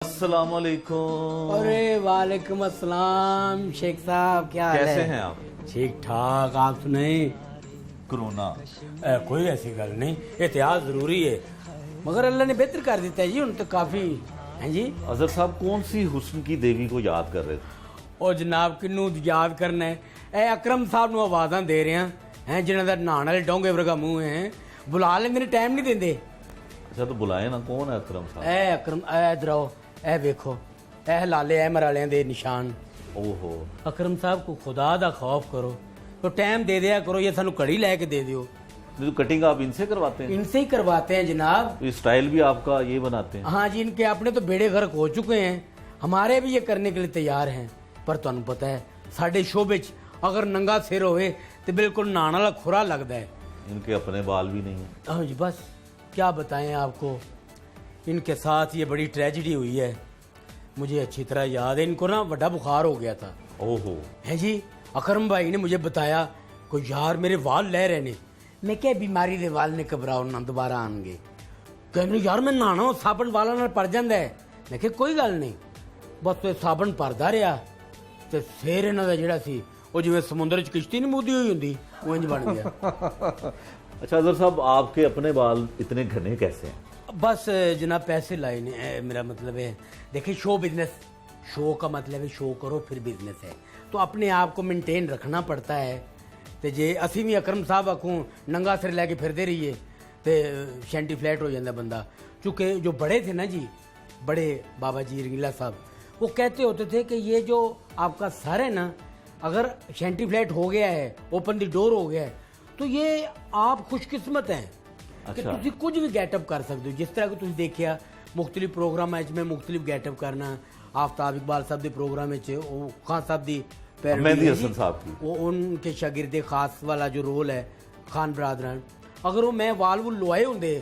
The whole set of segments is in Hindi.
अस्सलाम वालेकुम। अरे वालेकुम अस्सलाम शेख साहब, क्या हाल है? कैसे हैं आप? ठीक ठाक, आप सुनाए? कोरोना कोई ऐसी गल नहीं, एहतियात जरूरी है, मगर अल्लाह ने बेहतर कर दिता है जी, उन तो काफी हैं जी। अजहर साहब कौन सी हुस्न की देवी को याद कर रहे थे? और जनाब किनू याद करना है, ए अकरम साहब ਨੂੰ आवाज़ां दे रहे हैं जिन्हों का नहाने वाले डोंगे वर्गा मुंह है, बुला लेंदे ने, टाइम नहीं देंदे। अच्छा तो बुलाए ना, कौन है अकरम साहब? ए अकरम, ए इधर आओ, ए वेखो, ए लाले ए मरालियां दे निशान। ओहो, अकरम साहब को खुदा दा खौफ करो, तो टाइम दे दिया करो, ये सानू कड़ी लैके दे दियो। तो कटिंग आप इनसे करवाते हैं? इनसे ही करवाते हैं जनाब। ये स्टाइल भी आपका ये बनाते हैं? हाँ जी, इनके अपने तो बेड़े गर्क हो चुके हैं, हमारे भी ये करने के लिए तैयार हैं। पर तुहानू पता है साडे शोबे च अगर नंगा सिर होए तो बिल्कुल नहाने वाला खुरा लगता है। इनके अपने बाल भी नहीं है? हाँ जी, बस क्या बताएं आपको, इनके साथ ये बड़ी ट्रेजिडी हुई है। मुझे अच्छी तरह याद है, इनको ना बड़ा बुखार हो गया था। ओहो, है जी, अकरम भाई ने मुझे बताया को यार मेरे वाल लह रहे ने। मैं क्या बीमारी दे वाल ने, घबराओ ना, दोबारा आएंगे। कहने यार मैं नहाना साबन वाला नाल पड़ जाता है। मैं क्या कोई गल नहीं, बस तो साबन भरदा रहा तो फिर इन्हों का जोड़ा सी वो जिवें समुद्र च किश्ती नहीं मुदी हुई होंगी, वो इंज बन गया। अच्छा अजहर साहब आपके अपने बाल इतने घने कैसे हैं? बस जनाब पैसे लाए ने, मेरा मतलब है देखिए शो बिजनेस, शो का मतलब है शो करो फिर बिजनेस है, तो अपने आप को मेनटेन रखना पड़ता है। तो जे असी भी अकरम साहब आखूँ नंगा सिर लैके फिरते रहिए तो शैंटी फ्लैट हो जाता बंदा। चूँकि जो बड़े थे ना जी, बड़े बाबा जी रंगीला साहब, वो कहते होते थे कि ये जो आपका सर है ना, अगर शैंटी फ्लैट हो गया है, ओपन द डोर हो गया है, तो ये आप खुशकिस्मत हैं कि अच्छा। तुम कुछ भी गैटअप कर सकते हो। जिस तरह कि तुम देखिया मुख्तलिफ प्रोग्राम में मुख्तलिफ गैटअप करना, आफ्ताब इकबाल साहब के प्रोग्राम खान साहब की मेहंदी हसन साहब की, वो उनके शागिर्दे खास वाला जो रोल है खान बरादरान, अगर वो मैं वाल वूल लुआए होंगे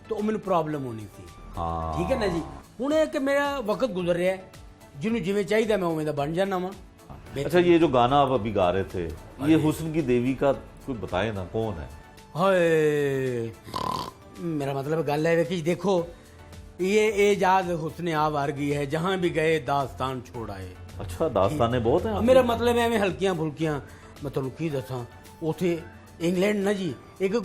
तो मैंने प्रॉब्लम होनी थी। हाँ ठीक है ना जी, हूँ कि मेरा वक्त गुजर रहा है, जिन्होंने जिमें चाहिए मैं उमें बन जाना वा। अच्छा ये जो गाना आप अभी गा रहे थे, ये हुस्न की देवी का कोई बताए ना कौन है? हाय, मेरा मतलब गल है कि देखो ये एजाज हुस्न आवारगी है, जहाँ भी गए दास्तान छोड़ आए। अच्छा दास्ताने बहुत हैं? मेरा मतलब है मैं हल्कियां फुल्कियां मैं तुहानू की दसा, उथे इंग्लैंड ना जी एक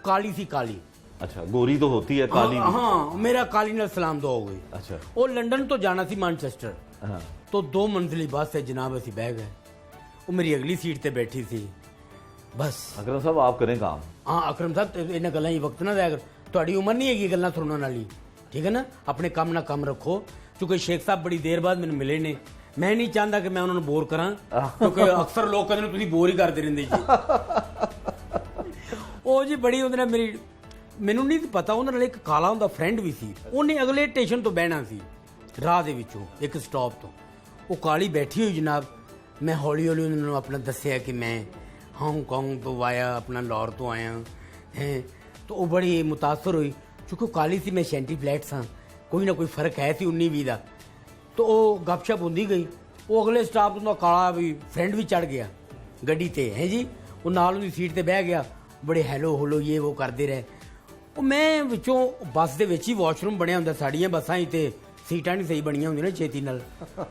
काली सी काली। अच्छा गोरी तो होती है, काली भी? हाँ, मेरा काली नाल सलाम दुआ हो गई। अच्छा वो लंदन तो जाना सी मैनचेस्टर, हाँ। तो 2 मंजिली बस है जनाब, असी बह गए, वो मेरी अगली सीट ते बैठी थी। बस अकरम साहब आप करें काम। हाँ अकरम साहब इन्हें गल्लां ही वक्त ना दिया कर, तुहाडी उम्र नहीं हैगी गल्लां सुनने वाली, ठीक है ना। अपने काम ना काम रखो, क्योंकि शेख साहब बड़ी देर बाद मैंने मिले ने, मैं नहीं चाहता कि मैं उन्होंने बोर करा, क्योंकि अक्सर लोग कहते तुसीं बोर ही करते रहंदे जी। ਉਹ ਜੀ ਬੜੀ ਉਹਦੇ ਨਾਲ ਮੇਰੀ, ਮੈਨੂੰ ਨਹੀਂ ਪਤਾ, ਉਹਨਾਂ ਨਾਲ ਇੱਕ ਕਾਲਾ ਹੁੰਦਾ ਫਰੈਂਡ ਵੀ ਸੀ, ਉਹਨੇ ਅਗਲੇ ਸਟੇਸ਼ਨ ਤੋਂ ਬਹਿਣਾ ਸੀ ਰਾਹ ਦੇ ਵਿੱਚੋਂ ਇੱਕ ਸਟਾਪ ਤੋਂ। ਉਹ ਕਾਲੀ ਬੈਠੀ ਹੋਈ ਜਨਾਬ, ਮੈਂ ਹੌਲੀ ਹੌਲੀ ਉਹਨਾਂ ਨੂੰ ਆਪਣਾ ਦੱਸਿਆ ਕਿ ਮੈਂ ਹਾਂਗਕਾਂਗ ਤੋਂ ਆਇਆ, ਆਪਣਾ ਲਾਹੌਰ ਤੋਂ ਆਇਆ ਹੈ। ਤਾਂ ਉਹ ਬੜੀ ਮੁਤਾਸਰ ਹੋਈ, ਕਿਉਂਕਿ ਕਾਲੀ ਸੀ, ਮੈਂ ਸ਼ੈਂਟੀ ਫਲੈਟ ਸਾਂ, ਕੋਈ ਨਾ ਕੋਈ ਫਰਕ ਹੈ ਸੀ 19-20 ਦਾ। ਤਾਂ ਉਹ ਗੱਪਸ਼ਪ ਹੁੰਦੀ ਗਈ, ਉਹ ਅਗਲੇ ਸਟਾਪ ਤੋਂ ਕਾਲਾ ਵੀ ਫਰੈਂਡ ਵੀ ਚੜ ਗਿਆ ਗੱਡੀ ਤੇ ਹੈ ਜੀ, ਉਹ ਨਾਲ ਉਹਦੀ ਸੀਟ ਤੇ ਬਹਿ ਗਿਆ, ਬੜੇ ਹੈਲੋ ਹੋਲੋ ਇਹ ਉਹ ਕਰਦੇ ਰਹੇ। ਉਹ ਮੈਂ ਵਿੱਚੋਂ ਬੱਸ ਦੇ ਵਿੱਚ ਹੀ ਵਾਸ਼ਰੂਮ ਬਣਿਆ ਹੁੰਦਾ, ਸਾਡੀਆਂ ਬੱਸਾਂ ਹੀ ਤੇ ਸੀਟਾਂ ਨਹੀਂ ਸਹੀ ਬਣੀਆਂ ਹੁੰਦੀਆਂ ਨਾ ਛੇਤੀ ਨਾਲ,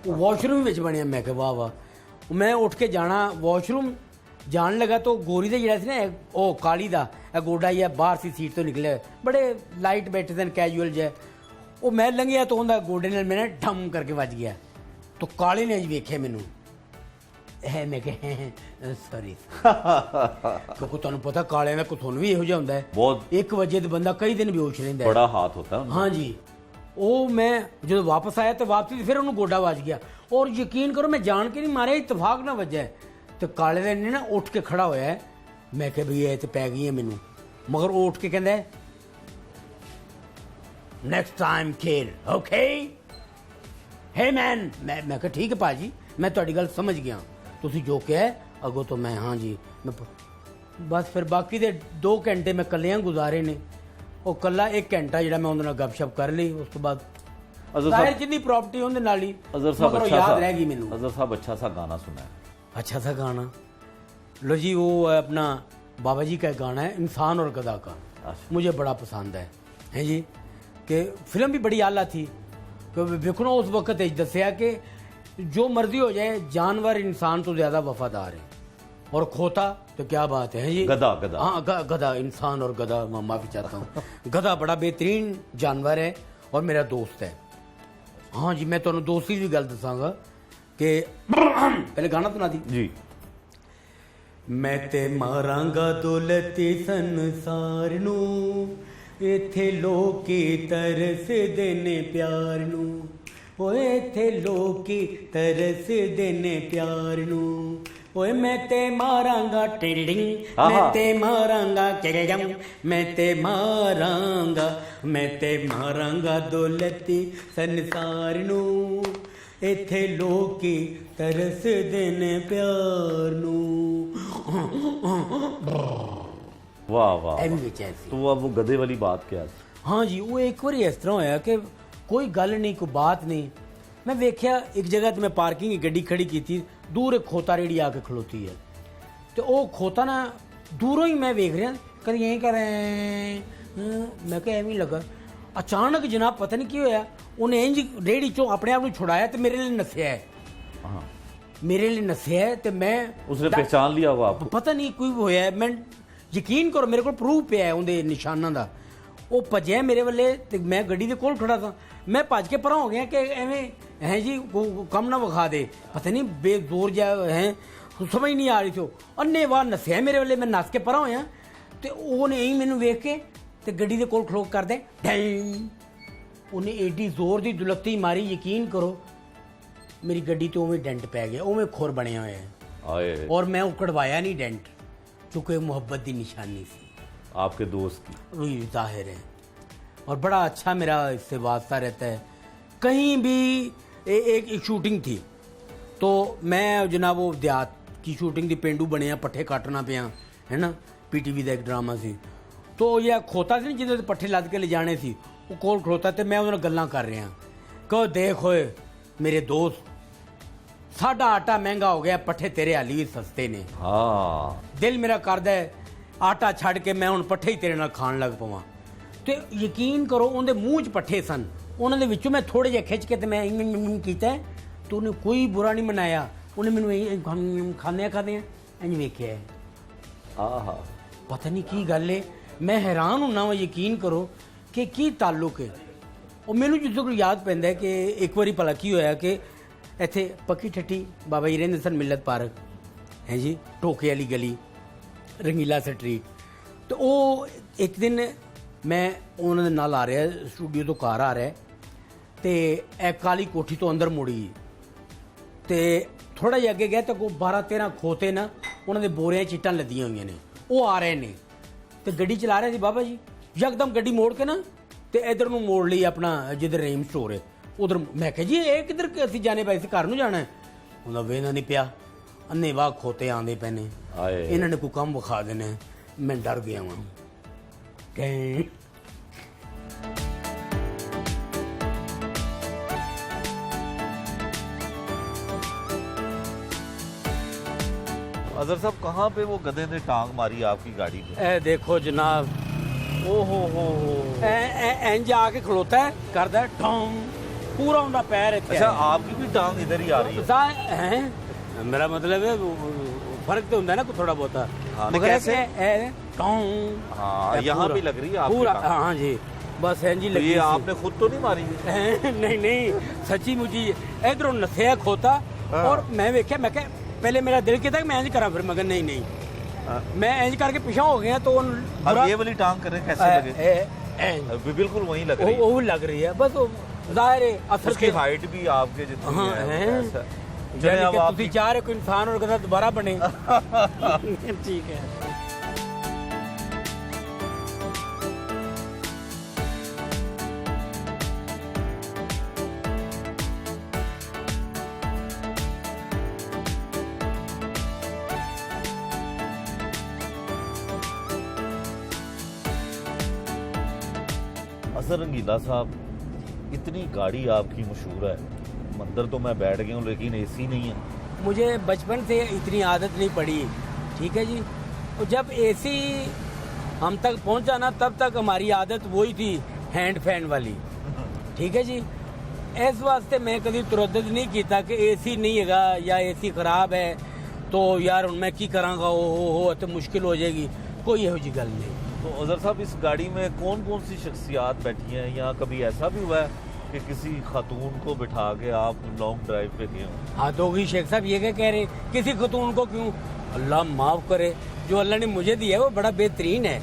ਉਹ ਵਾਸ਼ਰੂਮ ਵਿੱਚ ਬਣਿਆ। ਮੈਂ ਕਿਹਾ ਵਾਹ ਵਾਹ। ਮੈਂ ਉੱਠ ਕੇ ਜਾਣਾ ਵਾਸ਼ਰੂਮ ਜਾਣ ਲੱਗਾ ਤਾਂ ਗੋਰੀ ਦਾ ਜਿਹੜਾ ਸੀ ਨਾ ਉਹ ਕਾਲੀ ਦਾ ਇਹ ਗੋਡਾ ਹੀ ਬਾਹਰ ਸੀ ਸੀਟ ਤੋਂ ਨਿਕਲਿਆ, ਬੜੇ ਲਾਈਟ ਬੈਠੇ ਸਨ ਕੈਜੂਅਲ ਜਿਹਾ। ਉਹ ਮੈਂ ਲੰਘਿਆ ਤਾਂ ਉਹਦਾ ਗੋਡੇ ਨਾਲ ਮੇਰੇ ਠਮ ਕਰਕੇ ਵੱਜ ਗਿਆ। ਤਾਂ ਕਾਲੇ ਨੇ ਜੀ ਵੇਖਿਆ ਮੈਨੂੰ, ਹੈ ਮੈਂ ਕਿਹਾ ਸੌਰੀ, ਕਿਉਂਕਿ ਤੁਹਾਨੂੰ ਪਤਾ ਕਾਲਿਆਂ ਦਾ ਕੁਥੁਨ ਵੀ ਇਹੋ ਜਿਹਾ ਹੁੰਦਾ ਹੈ, ਬਹੁਤ 1 ਵਜੇ ਤੇ ਬੰਦਾ ਕਈ ਦਿਨ ਬੇਹੋਸ਼ ਰਹਿੰਦਾ ਹੈ। बड़ा हाथ होता है। हाँ जी, ਉਹ ਮੈਂ ਜਦੋਂ ਵਾਪਸ ਆਇਆ ਤੇ ਵਾਪਸੀ ਫਿਰ ਉਹਨੂੰ ਗੋਡਾ ਵੱਜ ਗਿਆ, ਔਰ ਯਕੀਨ ਕਰੋ ਮੈਂ ਜਾਣ ਕੇ ਨਹੀਂ ਮਾਰਿਆ, ਇਤਫਾਕ ਨਾਲ ਵੱਜਿਆ ਹੈ। ਤੇ ਕਾਲੇ ਦੇ ਨੇ ਨਾ ਉੱਠ ਕੇ ਖੜਾ ਹੋਇਆ ਹੈ। ਮੈਂ ਕਿਹਾ ਵੀ ਇਹ ਤੇ ਪੈ ਗਈ ਹੈ ਮੈਨੂੰ, ਮਗਰ ਉਹ ਉੱਠ ਕੇ ਕਹਿੰਦਾ ਨੈਕਸਟ ਟਾਈਮ ਕਿਡ ਓਕੇ ਹੈ ਮੈਨ। ਮੈਂ ਕਿਹਾ ਠੀਕ ਹੈ ਭਾਜੀ, ਮੈਂ ਤੁਹਾਡੀ ਗੱਲ ਸਮਝ ਗਿਆ, ਤੁਸੀਂ ਜੋ ਕਿਹਾ ਅੱਗੋਂ ਤੋਂ ਮੈਂ ਹਾਂ ਜੀ ਮੈਂ ਬਸ। ਫਿਰ ਬਾਕੀ ਦੇ 2 ਘੰਟੇ ਮੈਂ ਕੱਲਿਆਂ ਗੁਜ਼ਾਰੇ ਨੇ, ਉਹ ਕੱਲਾ 1 ਘੰਟਾ ਜਿਹੜਾ ਮੈਂ ਉਹਦੇ ਨਾਲ ਗੱਪਸ਼ਪ ਕਰ ਲਈ, ਉਸ ਤੋਂ ਬਾਅਦ ਜ਼ਾਹਿਰ ਜਿੰਨੀ ਪ੍ਰॉपर्टी ਉਹਦੇ ਨਾਲ ही। अजहर साहब मगर वो अच्छा याद सा, रह गई मैनू। अजहर साहब अच्छा सा गाना सुना है? अच्छा सा गाना लो जी, वो अपना बाबा जी का गाना है इंसान और गधा का, अच्छा। मुझे बड़ा पसंद है जी, कि फिल्म भी बड़ी आला थी। कि विखनो उस वक्त दसिया कि जो मर्जी हो जाए जानवर इंसान तो ज्यादा वफादार है, और खोता तो क्या बात है जी, गधा गधा हाँ गधा, इंसान और गधा, मैं माफी चाहता हूँ। गधा बड़ा बेहतरीन जानवर है और मेरा दोस्त है। हाँ जी, मैं तुम्हें दोस्ती की गल दसांगा कि पहले गाना सुना दी जी। मैं ते मारांगा दौलती संसार नू, इथे लोकी तरस देने प्यार नू, ओए इथे लोकी तरस देने प्यार नू, ओए मैं ते मारांगा टिडिंग, मैं ते मारांगा चेगम, मैं ते मारांगा दौलती संसार नू, इथे लोकी तरस देने प्यार नू। वाह वाह। ਐ ਵੀ ਵਿੱਚ ਐਸੀ। तो अब वो गधे वाली बात क्या है? हाँ जी, वो एक बार इस तरह होया कि कोई गल नहीं, कोई बात नहीं। मैं वेख्या एक जगह तो मैं पार्किंग गड्डी खड़ी की थी, दूर एक खोता रेड़ी आके खलोती है, तो वो खोता ना दूरों ही मैं वेख रहा कभी यहीं कर मैं क्या एवं लगा। अचानक जनाब पता नहीं की होया, उन्हें इंज रेड़ी चो अपने आप को छुड़ाया तो मेरे लिए नसिया है, हाँ। मेरे लिए नसिया है। तो मैं उसने पहचान लिया होगा आपको? पता नहीं कोई होया, मैं यकीन करो मेरे को प्रूफ पिया है उनके निशानां दा। वो भजया मेरे वाले ते मैं गड्डी दे कोल खड़ा था, मैं भज के परा हो गया कि एवें है जी कम ना विखा दे, पता नहीं बेजोर जा है, समझ नहीं आ रही थी। अन्ने वाह नसिया मेरे वाले, मैं नस के परा होया ते उन्हें यही मैनू वेख के ते गड्डी दे कोल खलो कर दे डैं, उन्हें एडी जोर दी दुलत्ती मारी, यकीन करो मेरी गड्डी तो उवें डेंट पै गया, उवें खुर बनया होया है। आए और मैं उकड़वाया नहीं डेंट, क्योंकि मोहब्बत की निशानी सी आपके दोस्त की, वही जाहिर है। और बड़ा अच्छा मेरा इससे वास्ता रहता है। कहीं भी एक शूटिंग थी, तो मैं जनाब वो देहात की शूटिंग थी, पेंडू बने पट्ठे काटना पिया है ना, PTV का एक ड्रामा सी, तो यह खोता से जिन्हें पट्ठे लद के ले जाने सी, वो कोल खड़ोता तो मैं उन्होंने गल्लां कर रहा, कहो देख होए मेरे दोस्त, साडा आटा महंगा हो गया, पट्ठे तेरे हाली भी सस्ते ने। हाँ। दिल मेरा करदा है आटा छड़ के मैं हुण पट्ठे ही तेरे नाल खाण लग पवां। ते यकीन करो उनके मूँह च पट्ठे सन, उन्होंने विचों मैं थोड़े जे खिंच के ते मैं कीता, तो उन्हें कोई बुरा नहीं मनाया, उन्हें मैनूं खांदे इंज वेख्या है। आहा। पता नहीं की गल है, मैं हैरान होना वा, यकीन करो कि की ताल्लुक है। और मैनूं जिस कोल याद पैंदा है कि एक बारी भला की होया कि ਇੱਥੇ ਪੱਕੀ ਠੱਠੀ ਬਾਬਾ ਜੀ ਰਹਿੰਦੇ ਸਨ, ਮਿਲਤ ਪਾਰਕ ਹੈ ਜੀ, ਟੋਕੇ ਵਾਲੀ ਗਲੀ, ਰੰਗੀਲਾ ਸਟਰੀਟ। ਤੇ ਉਹ ਇੱਕ ਦਿਨ ਮੈਂ ਉਹਨਾਂ ਦੇ ਨਾਲ ਆ ਰਿਹਾ, ਸਟੂਡੀਓ ਤੋਂ ਘਰ ਆ ਰਿਹਾ, ਤੇ ਇਹ ਕਾਲੀ ਕੋਠੀ ਤੋਂ ਅੰਦਰ ਮੁੜੀ, ਤੇ ਥੋੜਾ ਜਿਹਾ ਅੱਗੇ ਗਿਆ ਤਾਂ ਕੋਈ 12-13 ਖੋਤੇ ਨਾ ਉਹਨਾਂ ਦੇ ਬੋਰਿਆਂ 'ਚ ਇੱਟਾਂ ਲੱਦੀਆਂ ਹੋਈਆਂ ਨੇ, ਉਹ ਆ ਰਹੇ ਨੇ, ਤੇ ਗੱਡੀ ਚਲਾ ਰਹੇ ਸੀ ਬਾਬਾ ਜੀ, ਯਕਦਮ ਗੱਡੀ ਮੋੜ ਕੇ ਨਾ ਤੇ ਇਧਰ ਨੂੰ ਮੋੜ ਲਈ ਆਪਣਾ ਜਿੱਧਰ ਰੇਮ ਸਟੋਰ ਹੈ उधर। मैं कहा जी ये किधर असीं जाने पे, इस घर नूं जाना है, उन्हें वेना नहीं पिया, अन्ने वाह खोते आंदे पे ने, इन्होंने कोई काम विखा देने, मैं डर गया वहाँ। अजहर साहब कहाँ पे वो गधे ने टांग मारी आपकी गाड़ी में? ए देखो जनाब, ओहो हो इंज आके खलोता है, करता है ठोंग, पूरा उनका पैर है। अच्छा, आपकी भी टांग इधर ही आ रही है? मेरा मतलब है फर्क तो होता है ना थोड़ा बहुत। हाँ, मगर कैसे? हाँ, यहाँ भी लग रही है आपकी पूरा। टांग? हाँ जी, बस है जी तो लगी। ये आपने खुद तो नहीं मारी? नहीं नहीं, सच्ची मुझी इधरों नसिया खोता, और मैं वेख्या, मैं क्या पहले मेरा दिल कहता कि मैं इंज करा, फिर मगर नहीं नहीं, मैं इंज करके पीछा हो गया। तो अब ये वाली टांग करें कैसे लगे? बिल्कुल वही लग रही है। वो लग रही है, बस जाहिर है असर उसकी हाइट भी आपके जितनी हाँ, है। है। चले अब आप तुसी चाह रहे कोई इंसान और गधा दोबारा बने। ठीक है। असर रंगीला साहब, इतनी गाड़ी आपकी मशहूर है, मंदिर तो मैं बैठ गया हूँ लेकिन एसी नहीं है। मुझे बचपन से इतनी आदत नहीं पड़ी, ठीक है जी। और जब एसी हम तक पहुंचा ना, तब तक हमारी आदत वही थी हैंड फैन वाली, ठीक है जी। ਇਸ ਵਾਸਤੇ ਮੈਂ ਕਦੀ ਤੁਰੱਦਦ ਨਹੀਂ ਕੀਤਾ ਕਿ ਏਸੀ ਨਹੀਂ ਹੈਗਾ ਜਾਂ ਏਸੀ ਖਰਾਬ ਹੈ तो यार मैं की करांगा हो तो मुश्किल हो जाएगी, कोई यहो जी गल नहीं। तो अजहर साहब इस गाड़ी में कौन कौन सी शख्सियात बैठी हैं, या कभी ऐसा भी हुआ है कि किसी खातून को बिठा के आप लॉन्ग ड्राइव पे गए हों? हाँ तो भी शेख साहब ये क्या कह रहे, किसी खातून को क्यों, अल्लाह माफ़ करे, जो अल्लाह ने मुझे दिया है वो बड़ा बेहतरीन है।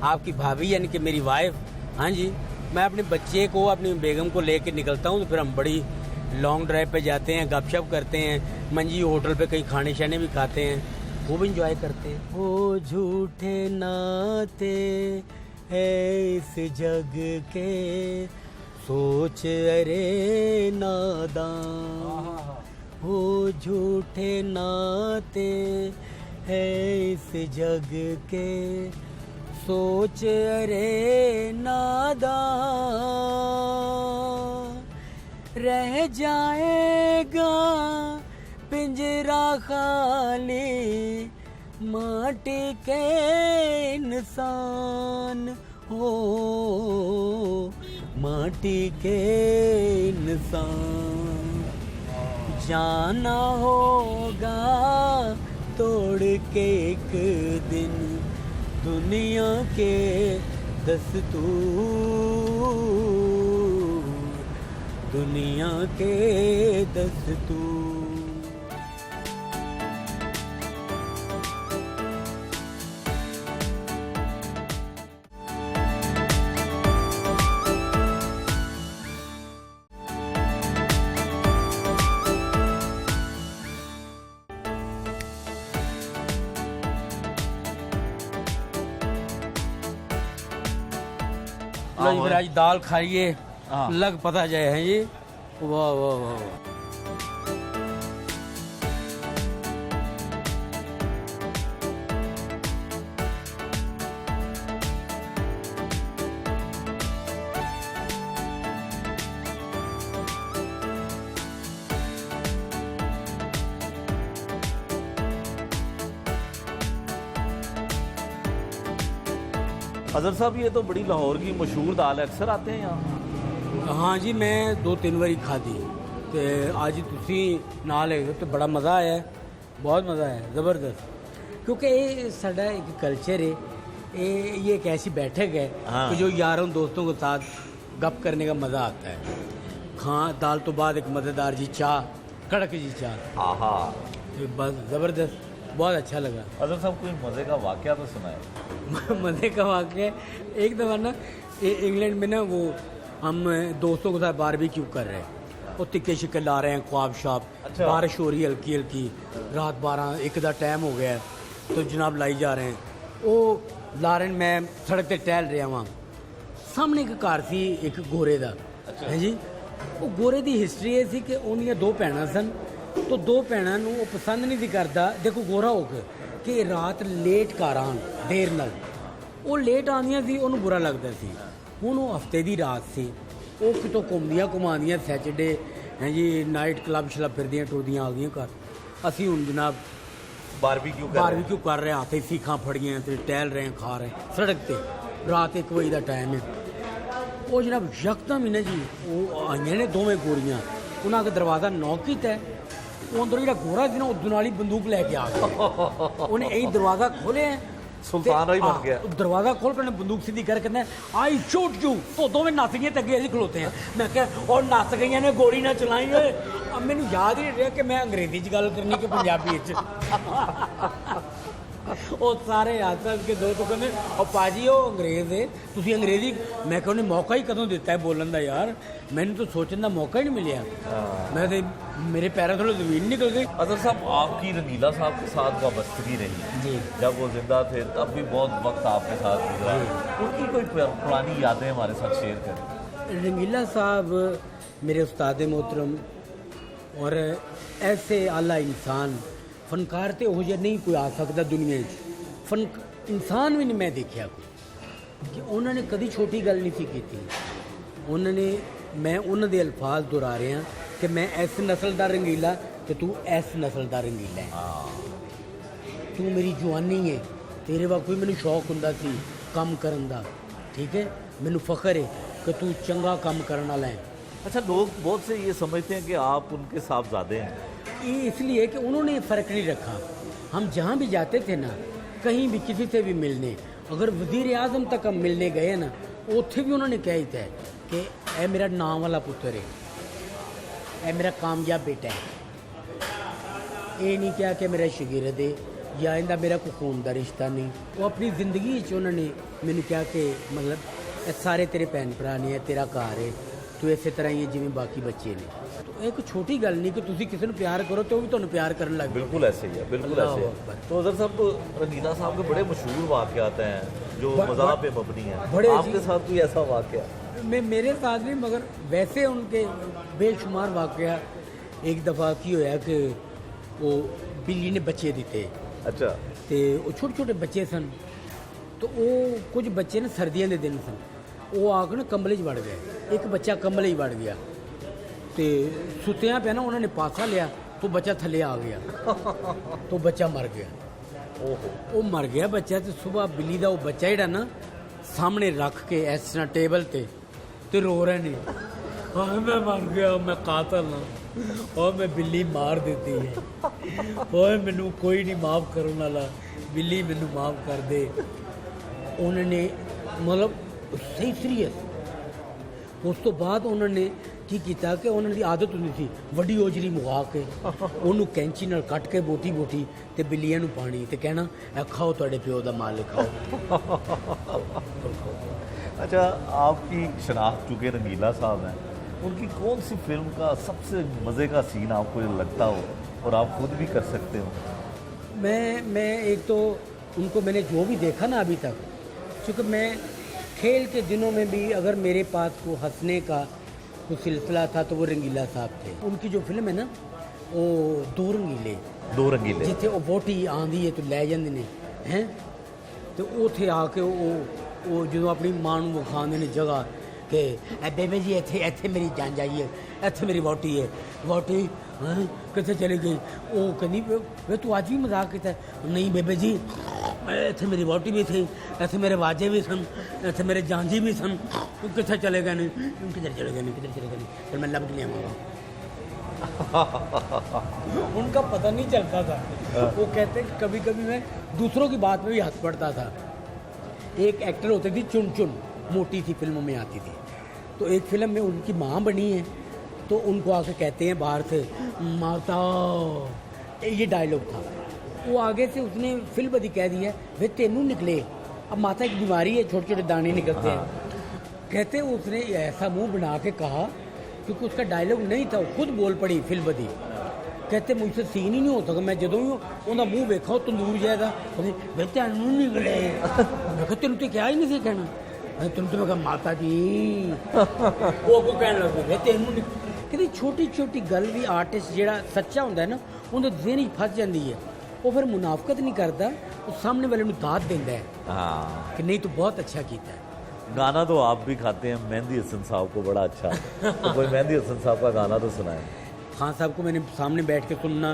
आपकी भाभी यानी कि मेरी वाइफ, हाँ जी, मैं अपने बच्चे को अपनी बेगम को लेके निकलता हूँ तो फिर हम बड़ी लॉन्ग ड्राइव पे जाते हैं, गपशप करते हैं, मंजी होटल पे कहीं खाने शाने भी खाते हैं, वो भी इंजॉय करते हैं। वो झूठे नाते है इस जग के, सोच अरे नादान, वो झूठे नाते है इस जग के, सोच अरे नादान, रह जाएगा पिंजरा खाली माटी के इंसान हो, माटी के इंसान, जाना होगा तोड़ के एक दिन दुनिया के दस्तूर, दुनिया के दस्तूर। लो जी, फिर आज दाल खाइए, लग पता जाए है जी। वाह वाह वाह वाह। अजहर साहब ये तो बड़ी लाहौर की मशहूर दाल है, अक्सर आते हैं यहाँ? हाँ जी, मैं 2-3 बारी खाधी तो आज तुसी नाल है तो बड़ा मज़ा आया, बहुत मज़ा आया, ज़बरदस्त। क्योंकि ये साडा एक कल्चर है, ये एक ऐसी बैठक है हाँ। कि जो यारों दोस्तों के साथ गप करने का मज़ा आता है। दाल तो बाद एक मज़ेदार जी चाह, कड़क जी चाह, आहा, तो बस ज़बरदस्त, बहुत अच्छा लगा। अजहर साहब कोई मज़े का वाक़या तो सुनाए। मज़े का वाक़या, एक दफ़ा ना इंग्लैंड में ना वो हम दोस्तों के साथ बारबेक्यू कर रहे हैं, वो तिक्के शिक्के ला रहे हैं, ख्वाब शाब, अच्छा। बारिश हो रही है हल्की हल्की, रात 12-1 का टाइम हो गया है, तो जनाब लाई जा रहे हैं, वो ला रहे हैं, मैं सड़क पर टहल रहा वहाँ, सामने एक घर सी एक गोरे का है जी। वो गोरे की हिस्टरी ये सी कि उन्हें 2 भैणां सन, तो 2 भैणां नूं वो पसंद नहीं सी करता, देखो गोरा होकर कि रात लेट घर आन देर नाल, वो लेट आंदियां सी, उन्होंने बुरा लगता सी। हुण वो हफ्ते की रात सी, वो कितों घूमदियां घुमादियां सैटरडे हैं जी, नाइट क्लब शलब फिरदियां टुरदियां आ गईयां घर। असीं हुण जनाब बारबेक्यू कर रहे हैं, हाथे सीखां फड़ियां ते टहल रहे हैं, खा रहे हैं सड़क ते, रात 1 बजे का टाइम है। वो जनाब यकदम ही ना जी वो आईयां ने 2 गोरियां, उन्हें आके दरवाज़ा नॉक किया, वो अंदर जो गोरा सी ना उस नाल ही बंदूक लैके आ गया, उन्हें यही दरवाज़ा खोलिया, सुल्तान ही बन गया। दरवाज़ा खोल कर बंदूक सीधी कर कहते हैं आई शूट यू, तो 2 नस गई तो अगे खलोते हैं। मैं क्या और नस गई ने गोली ना चलाई, अब मैंने याद ही नहीं रहा कि मैं अंग्रेजी च गल करनी कि पंजाबी च। वो सारे आसपास के दोस्त कहते और पाजी वो अंग्रेज है, तुसी अंग्रेजी, मैं कहने मौका ही कदों दिता है बोलन का यार, मैंने तो सोचने का मौका ही नहीं मिलिया, मैं तो मेरे पैरों थोड़ी ज़मीन निकल गई। अजहर साहब आपकी रंगीला साहब के साथ वाबस्तगी रही जी, जब वो जिंदा थे, तब भी बहुत वक्त आपके साथ गुजरा, उनकी कोई पुरानी यादें हमारे साथ शेयर करें। रंगीला साहब मेरे उस्ताद मोहतरम और ऐसे आला इंसान, फनकार तो हो जाए नहीं कोई आ सकता दुनिया फन इंसान भी नहीं मैं देखा कोई कि उन्होंने कभी छोटी गल नहीं सी की थी। उन्होंने मैं उन्होंने अल्फाज दोहरा रहा कि मैं इस नस्ल का रंगीला तो तू इस नस्ल का रंगीला है, तू मेरी जवानी है, तेरे वक्त कोई मैंने शौक हुंदा सी काम करन दा, ठीक है, मैनू फखर है कि तू चंगा काम करने वाला है, अच्छा, लोग बहुत से ये समझते हैं कि आप उनके साहबजादे हैं। ये इसलिए कि उन्होंने फ़र्क नहीं रखा। हम जहाँ भी जाते थे ना, कहीं भी किसी से भी मिलने, अगर वज़ीर आज़म तक हम मिलने गए ना, उत्थे भी उन्होंने कहा ही था कि ए मेरा नाम वाला पुत्र है, ए मेरा कामयाब बेटा है। ये नहीं क्या कि मेरा शागिर्द है या इंदा मेरा कोई खून का रिश्ता नहीं। वो अपनी ज़िंदगी उन्होंने मैंने कहा कि मतलब ए सारे तेरे भैन भरा ने, तेरा घर है, तू इस तरह ही है जिवें बाकी बच्चे ने। तो एक छोटी गल नहीं कि तुसी किसी को प्यार करो तो वो भी तुहानू प्यार करन लग बिल्कुल ऐसे ही है, बिल्कुल ऐसे ही है। तो अजहर साहब, तो रंगीला साहब के बड़े मशहूर वाक़यात हैं जो मज़ाह पे मबनी हैं। बड़े आपके साथ कोई ऐसा वाक़या? मेरे साथ नहीं, मगर वैसे उनके बेशुमार वाक़या। एक दफ़ा की होया कि वो बिल्ली ने बच्चे दिते। अच्छा। तो वो छोटे छोटे बच्चे सन, तो वो कुछ बच्चे ना सर्दियों के दिन सन, वो आके ना कंबले च वड़ गए। एक बच्चा कंबले च वड़ गया, तो सुत्तियां पे ना उन्होंने पासा लिया तो बच्चा थले आ गया, तो बच्चा मर गया। ओहो। वो मर गया बच्चा। तो सुबह बिल्ली का वो बच्चा जिहड़ा ना सामने रख के इस तरह टेबल ते रो रहे ने, हाँ मैं मर गया, मैं कातल हाँ, और मैं बिल्ली मार देती है, और मैनू कोई नहीं माफ़ करने वाला, बिल्ली मैनू माफ़ कर दे। उन्होंने मतलब सही सीरियस। उस तो बाद उन्होंने की किया कि उन्होंने आदत होंदी सी वड्डी ओजरी मुका के उन्होंने कैंची नाल कट के बोटी बोटी ते बिल्लियां नू पानी ते कहना ए खाओ तुहाडे प्यो दा माल खाओ। अच्छा, आपकी शनाख्त चुके रंगीला साहब हैं, उनकी कौन सी फिल्म का सबसे मज़े का सीन आपको लगता हो और आप खुद भी कर सकते हो? मैं एक तो उनको मैंने जो भी देखा ना अभी तक, क्योंकि मैं खेल के दिनों में भी अगर मेरे पास को हंसने का कोई सिलसिला था तो वो रंगीला साहब थे। उनकी जो फिल्म है ना वो दो रंगीले जिथे वो वोटी आँदी है तो लै जाते ने हैं, तो उत्थे आके वो जो अपनी मां नूं विखांदे ने जगह कि बेबे जी इत्थे मेरी जान जाइए, इत्थे मेरी वोटी है, वोटी हैं कितने चली गई। वो कहनी वे तू अज भी मजाक किया? नहीं बेबे जी, इत्थे मेरी वोटी भी थी, इत्थे मेरे वाजे भी सन, इत्थे मेरे जांजी भी सन, कितने चले गए नहीं, किधर चले गए नहीं, फिर मैं लब के लिया उनका पता नहीं चलता था। वो कहते कि कभी कभी मैं दूसरों की बात में भी हंस पड़ता था। एक एक्टर होती थी चुन मोटी सी फिल्मों में आती थी, तो एक फिल्म में उनकी माँ बनी है, तो उनको आके कहते हैं बाहर से माता, ये डायलॉग था। वो आगे से उसने फिल्म बदी कह दी है वे तेनू निकले, अब माता एक बीमारी है, छोटे छोटे दाने निकलते हैं। कहते उसने ऐसा मुंह बना के कहा क्योंकि उसका डायलॉग नहीं था, वो खुद बोल पड़ी फिल्म बदी। कहते मुझसे सीन ही नहीं हो सका, मैं जो ही उनका मुँह वेखा तंदूर जाएगा, वे तेनू निकले। मैं कहा तेन तो क्या ही नहीं सी कहना, तुम तो मैं कहा माता जी वो को कहने लगे तेनू कहते छोटी छोटी गल भी आर्टिस्ट जिहड़ा सच्चा होंदा है ना उन्हें ज़हन ही फस जाती है, वो फिर मुनाफकत नहीं करता, वो सामने वाले नूं दाद देंदा है। हाँ कि नहीं तो बहुत अच्छा किया है। गाना तो आप भी खाते हैं, मेहंदी हसन साहब को बड़ा अच्छा तो कोई मेहंदी हसन साहब का गाना तो सुनाए। खान साहब को मैंने सामने बैठ के सुनना,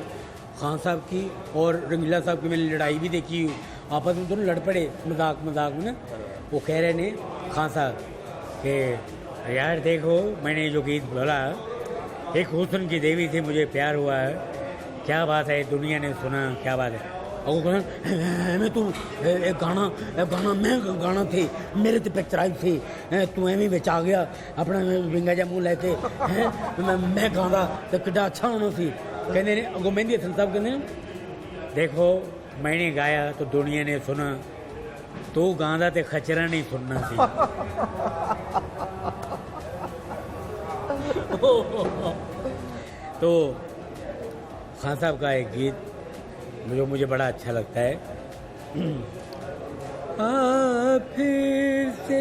खान साहब की और रंगीला साहब की मैंने लड़ाई भी देखी, आपस में दोनों लड़ पड़े मजाक में ना। वो कह रहे ने खान साहब कि यार देखो मैंने जो गीत बोला, एक हुस्न की देवी से मुझे प्यार हुआ है, क्या बात है दुनिया ने सुना, क्या बात है। और वो कहना मैं तू एक गाना मैं गाना थे मेरे तो पिक्चर आई थी, तू एवं बिच आ गया अपना विंगा जा मुँह लैके मैं गाँदा तो कितना अच्छा होना सी। कहते ने अगो मेहंदी हसन साहब कहते देखो मैंने गाया तो दुनिया ने सुना, तू गाँदा तो खचरा नहीं सुनना सी। तो खान साहब का एक गीत जो मुझे बड़ा अच्छा लगता है, फिर से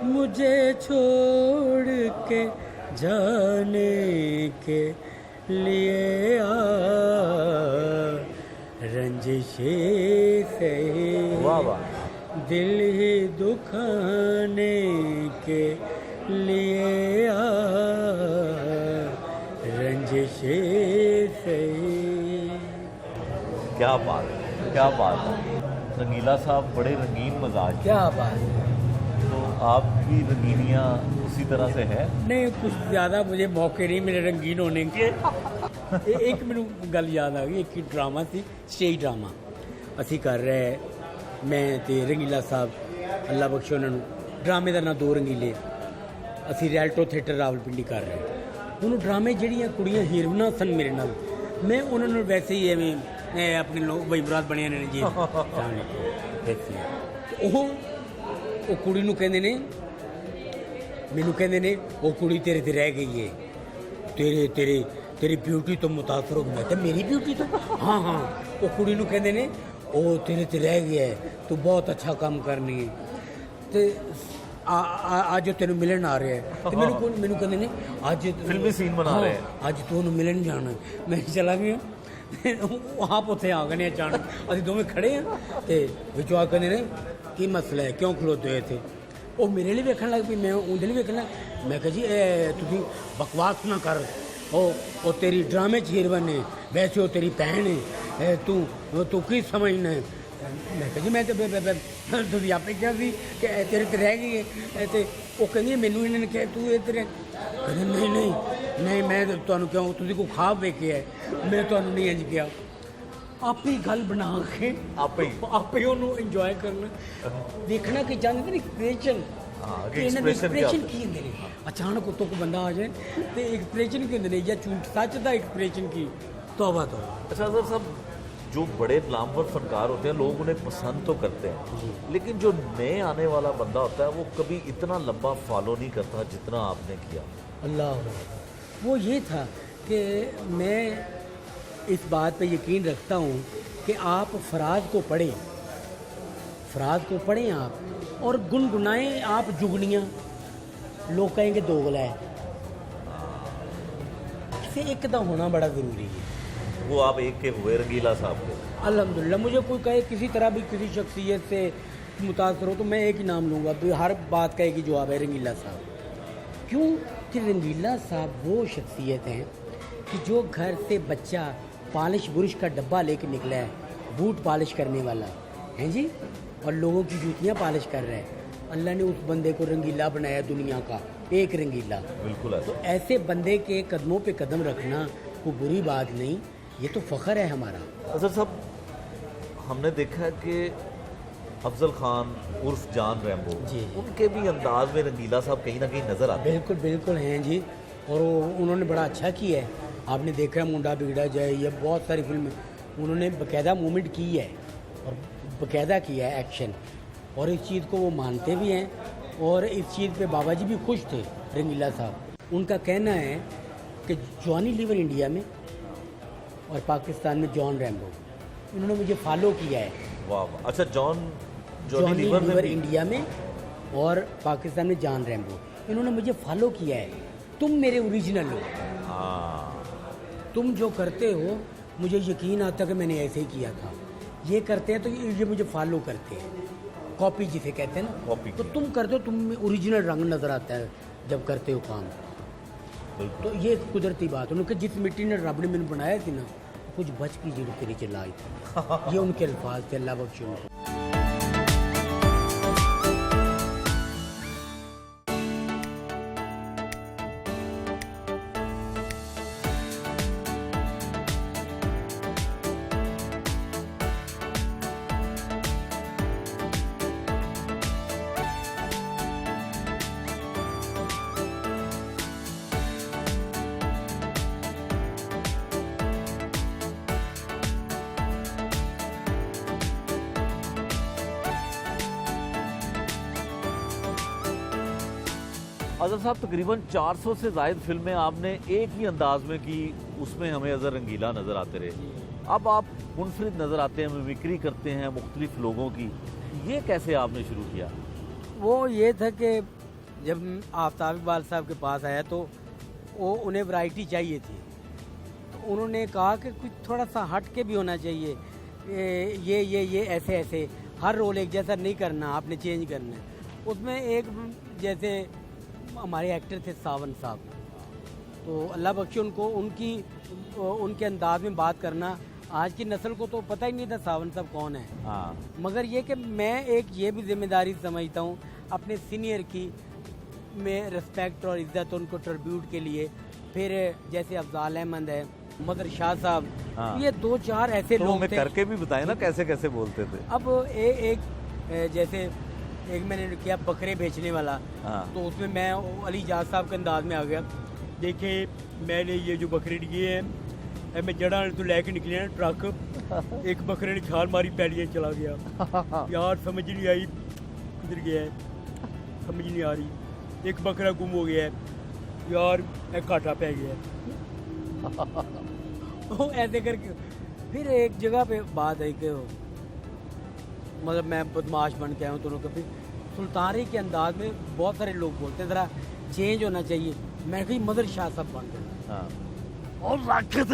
मुझे छोड़ के जाने के लिए रंजिशे से दिल ही दुखाने के लिए रंजिशे से। क्या बात है, क्या बात है। रंगीला साहब बड़े रंगीन मजाज। क्या बात है। तो आपकी रंगीनियाँ उसी तरह से है? नहीं, कुछ ज़्यादा मुझे मौके नहीं मिले रंगीन होने के। एक मैनू गल याद आ गई, एक ड्रामा सी, स्टेज ड्रामा ਅਸੀਂ ਕਰ ਰਹੇ, ਮੈਂ ਤੇ ਰੰਗੀਲਾ ਸਾਹਿਬ, ਅੱਲਾ ਬਖਸ਼ੇ ਉਹਨਾਂ ਨੂੰ। ਡਰਾਮੇ ਦਾ ਨਾਂ ਦੋ ਰੰਗੀਲੇ। ਅਸੀਂ ਰੈਲਟੋ ਥੀਏਟਰ ਰਾਵਲਪਿੰਡੀ ਕਰ ਰਹੇ। ਉਹਨੂੰ ਡਰਾਮੇ ਜਿਹੜੀਆਂ ਕੁੜੀਆਂ ਹੀਰੋਇਨਾਂ ਸਨ ਮੇਰੇ ਨਾਲ, ਮੈਂ ਉਹਨਾਂ ਨੂੰ ਵੈਸੇ ਹੀ ਐਵੇਂ ਆਪਣੇ ਲੋਕ ਬਈ ਬਰਾਤ ਬਣਿਆ ਨੇ ਜੀ ਉਹ ਕੁੜੀ ਨੂੰ ਕਹਿੰਦੇ ਨੇ, ਮੈਨੂੰ ਕਹਿੰਦੇ ਨੇ ਉਹ ਕੁੜੀ ਤੇਰੇ ਤੇ ਰਹਿ ਗਈ ਹੈ, ਤੇਰੀ ਬਿਊਟੀ ਤੋਂ ਮੁਤਾਸਰ ਹੋ ਗਈ। ਮੈਂ ਕਿਹਾ ਮੇਰੀ ਬਿਊਟੀ ਤੋਂ? ਹਾਂ ਹਾਂ। ਉਹ ਕੁੜੀ ਨੂੰ ਕਹਿੰਦੇ ਨੇ ਉਹ ਤੇਰੇ ਤੇ ਰਹਿ ਗਿਆ ਹੈ, ਤੂੰ ਬਹੁਤ ਅੱਛਾ ਕੰਮ ਕਰਨੀ ਹੈ ਤੇ ਅੱਜ ਤੈਨੂੰ ਮਿਲਣ ਆ ਰਿਹਾ ਹੈ। ਤੇ ਮੈਨੂੰ ਕਹਿੰਦੇ ਨੇ ਅੱਜ ਫਿਲਮੀ ਸੀਨ ਬਣਾ ਰਹੇ ਅੱਜ ਤੂੰ ਉਹਨੂੰ ਮਿਲਣ ਜਾਣਾ। ਮੈਂ ਚਲਾ ਗਿਆ, ਆਪ ਉੱਥੇ ਆ ਗਏ ਨੇ ਅਚਾਨਕ, ਅਸੀਂ ਦੋਵੇਂ ਖੜੇ ਹਾਂ ਤੇ ਵਿੱਚੋਂ ਆ ਕਹਿੰਦੇ ਨੇ ਕੀ ਮਸਲਾ ਹੈ, ਕਿਉਂ ਖਲੋਤੇ ਹੋਏ ਇੱਥੇ? ਉਹ ਮੇਰੇ ਲਈ ਵੇਖਣ ਲੱਗ ਪਈ, ਮੈਂ ਉਹਦੇ ਲਈ ਵੇਖਣ ਲੱਗ। ਮੈਂ ਕਿਹਾ ਜੀ ਇਹ ਤੁਸੀਂ ਬਕਵਾਸ ਨਾ ਕਰ, ਉਹ ਤੇਰੀ ਡਰਾਮੇ 'ਚ ਹੀਰੋਇਨ ਹੈ, ਵੈਸੇ ਉਹ ਤੇਰੀ ਭੈਣ ਹੈ, ਤੂੰ ਕੀ ਸਮਝਣਾ ਹੈ? ਮੈਂ ਕਿਹਾ ਜੀ ਮੈਂ ਤਾਂ ਤੁਸੀਂ ਆਪੇ ਕਿਹਾ ਸੀ ਕਿ ਤੇਰੇ ਤੇ ਰਹਿ ਗਈ ਹੈ। ਤੇ ਉਹ ਕਹਿੰਦੀ ਮੈਨੂੰ ਇਹਨਾਂ ਨੇ ਕਿਹਾ ਤੂੰ ਇਹ ਤੇਰੇ, ਕਹਿੰਦੇ ਨਹੀਂ ਮੈਂ ਤੁਹਾਨੂੰ ਕਿਉਂ, ਤੁਸੀਂ ਕੋਈ ਖਾਬ ਵੇਖਿਆ ਹੈ, ਮੈਂ ਤੁਹਾਨੂੰ ਨਹੀਂ ਇੰਝ ਕਿਹਾ। ਆਪੇ ਹੀ ਗੱਲ ਬਣਾ ਕੇ ਆਪੇ ਉਹਨੂੰ ਇੰਜੋਏ ਕਰਨਾ, ਦੇਖਣਾ ਕਿ ਜਾਂਦੇ ਨੇ ਐਕਸਪ੍ਰੈਸ਼ਨ। ਐਕਸਪ੍ਰੈਸ਼ਨ ਕੀ ਹੁੰਦੇ ਨੇ? ਅਚਾਨਕ ਉੱਤੋਂ ਕੋਈ ਬੰਦਾ ਆ ਜਾਏ ਤੇ ਐਕਸਪ੍ਰੈਸ਼ਨ ਕੀ ਹੁੰਦੇ ਨੇ, ਜਾਂ ਝੂਠ ਸੱਚ ਦਾ ਐਕਸਪ੍ਰੈਸ਼ਨ ਕੀ? तौबा। अच्छा सर साहब, जो बड़े नामवर फनकार होते हैं लोग उन्हें पसंद तो करते हैं, लेकिन जो नए आने वाला बंदा होता है वो कभी इतना लंबा फॉलो नहीं करता जितना आपने किया। अल्लाह, वो ये था कि मैं इस बात पे यकीन रखता हूँ कि आप फराज को पढ़ें आप और गुनगुनाएं आप जुगनियाँ। लोग कहेंगे दोगला है, इसे एक का होना बड़ा ज़रूरी है। वो आप एक के हुए रंगीला साहब के? अल्हम्दुलिल्लाह। मुझे कोई कहे किसी तरह भी किसी शख्सियत से मुतासर हो तो मैं एक ही नाम लूँगा, हर बात का एक ही जवाब है, रंगीला साहब। क्यों कि रंगीला साहब वो शख्सियत हैं कि जो घर से बच्चा पॉलिश बुरश का डब्बा लेके निकला है, बूट पॉलिश करने वाला है जी, और लोगों की जूतियाँ पॉलिश कर रहा है। अल्लाह ने उस बंदे को रंगीला बनाया, दुनिया का एक रंगीला। बिल्कुल। तो ऐसे बंदे के कदमों पे कदम रखना कोई बुरी बात नहीं, ये तो फ़ख्र है हमारा। अजहर साहब, हमने देखा है कि अफजल खान उर्फ जान रैम्बो जी, उनके भी अंदाज में रंगीला साहब कहीं ना कहीं नज़र आते हैं। बिल्कुल हैं जी, और उन्होंने बड़ा अच्छा किया है। आपने देखा है मुंडा बिगड़ा जाए, या बहुत सारी फिल्में उन्होंने बाकायदा मूवमेंट की है और बाकायदा किया है एक्शन, और इस चीज़ को वो मानते भी हैं, और इस चीज़ पे बाबा जी भी खुश थे रंगीला साहब। उनका कहना है कि जॉनी लीवर इंडिया में और पाकिस्तान में जॉन रैम्बो, उन्होंने मुझे फॉलो किया है। वाह, अच्छा। जॉनी लीवर इंडिया में और पाकिस्तान में जॉन रैम्बो, इन्होंने मुझे फॉलो किया है। तुम मेरे ओरिजिनल हो, तुम जो करते हो मुझे यकीन आता कि मैंने ऐसे ही किया था। ये करते हैं तो ये मुझे फॉलो करते हैं, कॉपी जिसे कहते हैं ना, कॉपी। तो तुम करते हो, तुम में ओरिजिनल रंग नज़र आता है जब करते हो काम। तो ये एक कुदरती बात है। उनके जिस मिट्टी ने रब ने मैंने बनाया थी ना, कुछ बच की जड़ के नीचे लाई थी। ये उनके अल्फाज थे, अल्लाह बख्शे उनको। अजहर साहब, तकरीबन 400 से ज़ायद फिल्में आपने एक ही अंदाज में की, उसमें हमें अजहर रंगीला नज़र आते रहे। अब आप मुनफरिद नज़र आते हैं, मिमिक्री करते हैं मुख्तलिफ लोगों की, ये कैसे आपने शुरू किया? वो ये था कि जब आफ्ताब इकबाल साहब के पास आया तो वो उन्हें वैरायटी चाहिए थी, तो उन्होंने कहा कि कुछ थोड़ा सा हट के भी होना चाहिए, ये ऐसे ऐसे हर रोल एक जैसा नहीं करना, आपने चेंज करना है। उसमें एक जैसे हमारे एक्टर थे सावन साहब, तो अल्लाह बख्शे उनको, उनके अंदाज में बात करना, आज की नस्ल को तो पता ही नहीं था सावन साहब कौन है। हाँ। मगर ये कि मैं एक ये भी जिम्मेदारी समझता हूँ, अपने सीनियर की में रिस्पेक्ट और इज्जत उनको ट्रिब्यूट के लिए, फिर जैसे अफजाल अहमद है, मदर शाह साहब, हाँ। ये 2-4 ऐसे तो लोग हमें थे। करके भी बताए ना कैसे कैसे बोलते थे। अब जैसे एक मैंने किया बकरे बेचने वाला, हाँ। तो उसमें मैं अली जाज साहब के अंदाज में आ गया, देखिए मैंने ये जो बकरे लिए हैं मैं जड़ा तो लेके निकले हैं ट्रक, एक बकरे ने छाल मारी पैलियाँ चला गया, यार समझ नहीं आई किधर गया है, समझ नहीं आ रही, एक बकरा गुम हो गया है, यार एक काटा पै गया है। वो ऐसे करके फिर एक जगह पे बात है कि मतलब मैं बदमाश बन के आया हूँ, तो कभी सुल्तानी के अंदाज में बहुत सारे लोग बोलते हैं ज़रा चेंज होना चाहिए, मैं कहीं मदर शाह साहब बन गया। हाँ। और राक्षस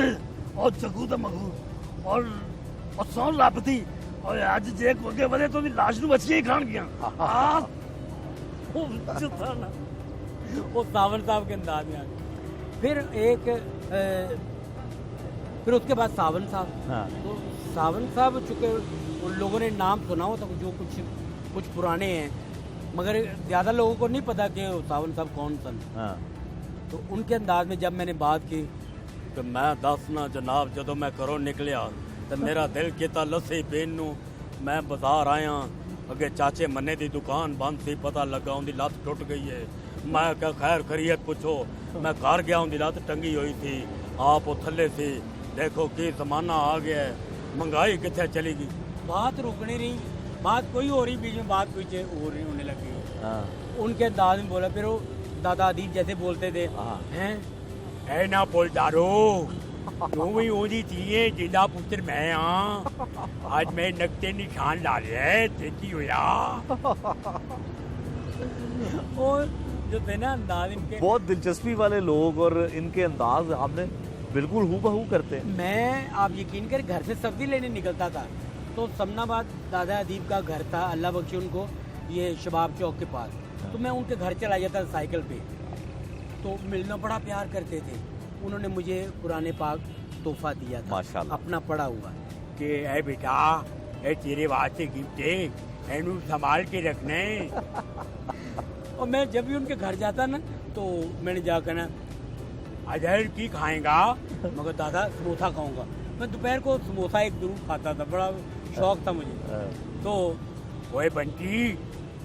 और जगू द मगू और सौन लापती और आज जे कोगे वदे तो लाश ਨੂੰ बच के खान गया आ वो जुताना, वो सावन साहब के अंदाज में आ गया। फिर फिर उसके बाद सावन साहब, हाँ। तो सावन साहब चूँकि उन लोगों ने नाम सुना हो तो जो कुछ पुराने हैं, मगर ज़्यादा लोगों को नहीं पता कि सावन साहब कौन सन। हाँ। तो उनके अंदाज में जब मैंने बात की तो मैं दसना जनाब जदों मैं घरों निकलिया तो मेरा दिल किता लस्सी पीन नूं, मैं बाजार आया अगे चाचे मन्ने दी दुकान बंद सी, पता लगा उनकी लत्त टुट गई है, मैं क्या खैर खैरियत पूछो, मैं घर गया उनकी लत्त टंगी हुई थी, आप वो थल्ले सी, देखो की जमाना आ गया है, महंगाई कितने चली गई, बात रुकनी रही, बात कोई हो रही, बीच में बात कुछ हो रही होने लगी। हाँ। उनके अंदाज में बोला, फिर वो दादा अदीब जैसे बोलते थे, हाँ। हैं ऐ ना बोलदारो तू भी ओदी थी जिंदा पुत्र मैं हाँ, आज मैं नकते निशान ला लिया तेजी होया। और जो थे ना अंदाज इनके, बहुत दिलचस्पी वाले लोग और इनके अंदाज आपने बिल्कुल हूबहू करते हैं। मैं आप यकीन करें घर से सब्जी लेने निकलता था तो समनाबाद दादा अदीब का घर था, अल्लाह बख्शे उनको, ये शबाब चौक के पास, तो मैं उनके घर चला जाता साइकिल पे, तो मिलना बड़ा प्यार करते थे। उन्होंने मुझे कुरान पाक तोहफा दिया था माशाल्लाह। अपना पढ़ा हुआ कि ए बेटा ए तेरे वास्ते गिफ्ट है, एनू संभाल के रखने। और मैं जब भी उनके घर जाता ना तो मैंने जाकर ना अजहर की खाएगा, मगर दादा समोसा खाऊंगा, मैं दोपहर को समोसा एक जरूर खाता था, बड़ा शौक था मुझे। तो ओए बंटी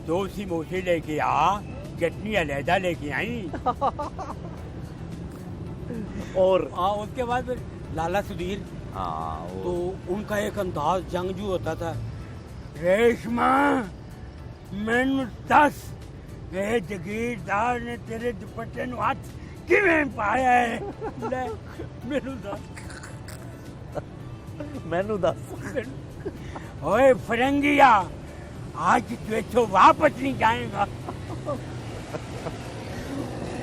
2 समोसे लेके आ, चटनी अलहदा लेके आई। और उसके बाद फिर लाला सुधीर, हाँ, तो उनका एक अंदाज जंगजू होता था, रेशमा मैनू दस ए जगीरदार ने तेरे दुपट्टे नु हाथ किवें पाया है, ले मैनू दस, मैनू दस। ओए फरंगिया आज तू इथों वापस नहीं जाएगा।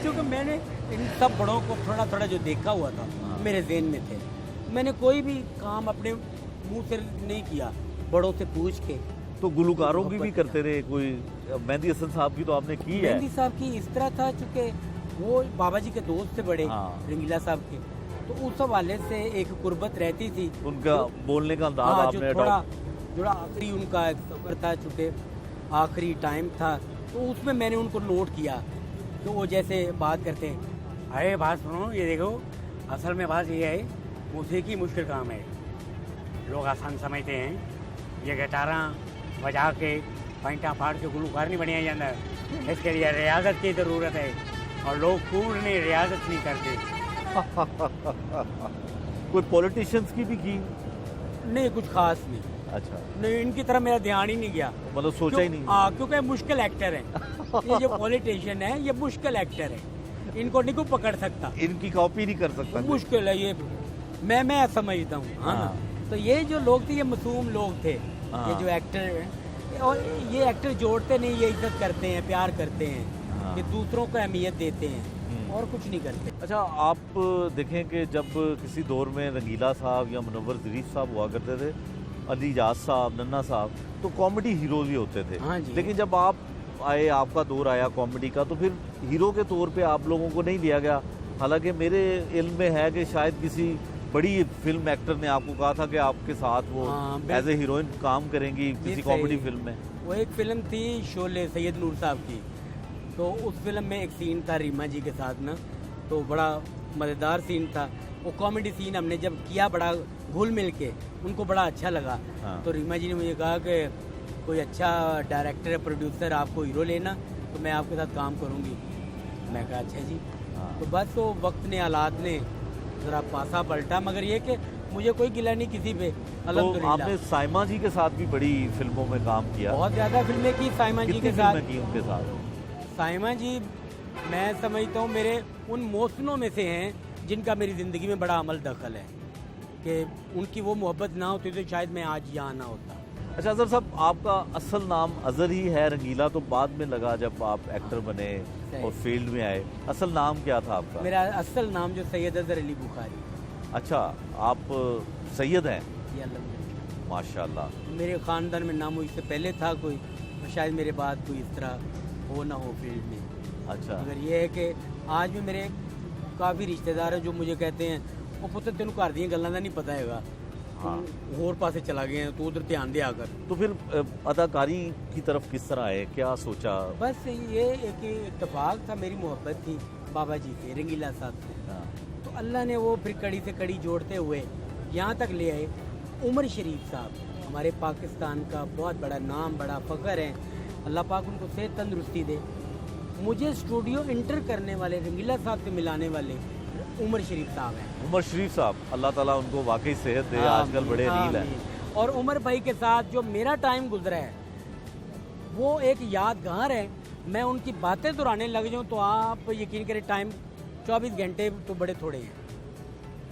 क्योंकि मैंने इन सब बड़ों को थोड़ा थोड़ा जो देखा हुआ था मेरे ज़हन में थे, मैंने कोई भी काम अपने मुंह से नहीं किया, बड़ों से पूछ के। तो गुलकारों की भी करते रहे, कोई मेहंदी हसन साहब की तो आपने की है। मेहंदी साहब की इस तरह था चूँकि वो बाबा जी के दोस्त थे बड़े, हाँ। रंगीला साहब के, तो उस हवाले से एक कुर्बत रहती थी, उनका बोलने का अंदाज हाँ, आपने जो थोड़ा आखिरी उनका एक सफर था, चूँकि आखिरी टाइम था, तो उसमें मैंने उनको नोट किया। तो वो जैसे बात करते हैं, अरे बात सुनो, ये देखो असल में बात ये है, मौसीकी मुश्किल काम है, लोग आसान समझते हैं, ये गिटारा बजा के पैंटा फाड़ के गुलकार नहीं बनाया जाता, इसके लिए रियाजत की ज़रूरत है, और लोग पूर्ण रियाजत नहीं करते। कोई पॉलिटिशियंस की भी की? नहीं, कुछ खास नहीं। अच्छा, नहीं, इनकी तरफ मेरा ध्यान ही नहीं गया, मतलब सोचा ही नहीं। हाँ, क्योंकि मुश्किल एक्टर है, ये जो पॉलिटिशियन है ये मुश्किल एक्टर है, इनको नहीं कोई पकड़ सकता, इनकी कॉपी नहीं कर सकता। मुश्किल है ये, मैं समझता हूँ। हाँ, तो ये जो लोग थे ये मासूम लोग थे, ये जो एक्टर हैं, और ये एक्टर जोड़ते नहीं, ये इज्जत करते हैं, प्यार करते हैं, ये दूसरों को अहमियत देते हैं और कुछ नहीं करते। अच्छा, आप देखें कि जब किसी दौर में रंगीला साहब या मुनव्वर ज़रीफ साहब हुआ करते थे, अली जाज साहब, नन्ना साहब, तो कॉमेडी हीरोज भी होते थे। हाँ जी। लेकिन जब आप आए, आपका दौर आया कॉमेडी का, तो फिर हीरो के तौर पे आप लोगों को नहीं लिया गया। हालांकि मेरे इल्म में है कि शायद किसी बड़ी फिल्म एक्टर ने आपको कहा था कि आपके साथ वो हाँ, एज ए हीरोइन काम करेंगी किसी सही। कॉमेडी फिल्म में? वो एक फिल्म थी शोले, सैयद नूर साहब की। तो उस फिल्म में एक सीन था रीमा जी के साथ ना, तो बड़ा मज़ेदार सीन था वो। कॉमेडी सीन हमने जब किया बड़ा घुल मिल के, उनको बड़ा अच्छा लगा। हाँ। तो रीमा जी ने मुझे कहा कि कोई अच्छा डायरेक्टर या प्रोड्यूसर आपको हीरो लेना, तो मैं आपके साथ काम करूँगी। मैं कहा अच्छा जी। हाँ। तो बस वो वक्त ने, हालात ने ज़रा पासा पलटा, मगर ये कि मुझे कोई गिला नहीं किसी पे, तो अल्हम्दुलिल्लाह। आपने साइमा जी के साथ भी बड़ी फिल्मों में काम किया, बहुत ज़्यादा फिल्में की साइमा जी कितनी के साथ। फिल्में की उनके साथ? साइमा जी मैं समझता हूँ मेरे उन मोहसिनों में से हैं जिनका मेरी ज़िंदगी में बड़ा अमल दखल है, कि उनकी वो मोहब्बत ना होती तो शायद मैं आज यहाँ ना होता। अच्छा अजहर साहब, आपका असल नाम अजहर ही है, रंगीला तो बाद में लगा जब आप एक्टर बने सही। और फील्ड में आए। असल नाम क्या था आपका? मेरा असल नाम जो सैयद अजहर अली बुखारी। अच्छा, आप सैयद हैं? ये अल्हम्दुलिल्लाह। माशाल्लाह। मेरे ख़ानदान में नाम इससे पहले था कोई, और शायद मेरे बाद कोई इस तरह हो ना हो फील्ड में। अच्छा, मगर ये है कि आज भी मेरे काफ़ी रिश्तेदार हैं जो मुझे कहते हैं वो पुत्र तेन घर दी गल्लां दा नहीं पता हैगा, हाँ। होर पासे चला गए हैं, तो उधर ध्यान दिया कर। तो फिर अदाकारी की तरफ किस तरह आए, क्या सोचा? बस ये एक इत्तेफाक था, मेरी मोहब्बत थी बाबा जी से, रंगीला साहब से। हाँ। तो अल्लाह ने वो फिर कड़ी से कड़ी जोड़ते हुए यहाँ तक ले आए। उमर शरीफ साहब हमारे पाकिस्तान का बहुत बड़ा नाम, बड़ा फ़ख्र है, अल्लाह पाक उनको सेहत तंदुरुस्ती दे। मुझे स्टूडियो इंटर करने वाले, रंगीला साहब से मिलाने वाले उमर शरीफ साहब हैं। उमर शरीफ साहब, अल्लाह ताला उनको वाकई सेहत दे, आजकल बड़े रील हैं। आमीन। और उमर भाई के साथ जो मेरा टाइम गुजरा है वो एक यादगार है। मैं उनकी बातें दोहराने लग जाऊँ तो आप यकीन करें टाइम 24 घंटे तो बड़े थोड़े हैं।